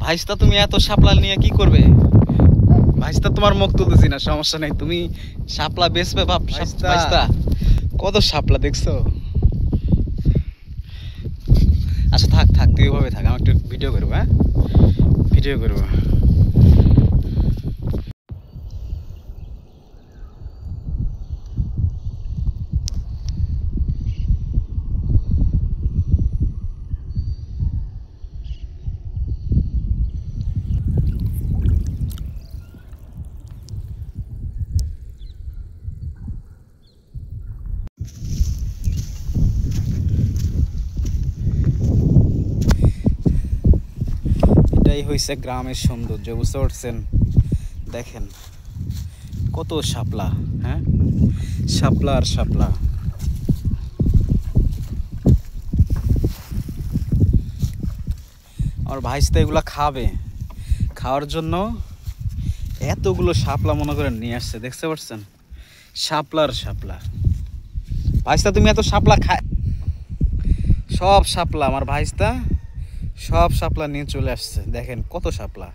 ভাইস্তা তুমি এত শাপলা নিয়ে কি করবে? ভাইস্তা তোমার মুখ তুলতেছি না, সমস্যা নেই, তুমি শাপলা বেচবে বাপ। ভাইস্তা কত শাপলা দেখছো? আচ্ছা থাক থাক, তুই ওইভাবে থাক, আমি একটু ভিডিও করবো। হ্যাঁ ভিডিও করবো। এটাই হয়েছে গ্রামের সৌন্দর্য, বুঝতে পারছেন? দেখেন কত শাপলা, হ্যাঁ শাপলা আর শাপলা। আমার ভাইস্তা এগুলা খাবে, খাওয়ার জন্য এতগুলো শাপলা মনে করে নিয়ে আসছে, দেখতে পাচ্ছেন? শাপলা আর শাপলা। ভাইস্তা তুমি এত শাপলা খায়, সব শাপলা আমার ভাইস্তা সব শাপলা নিয়ে চলে আসছে, দেখেন কত শাপলা।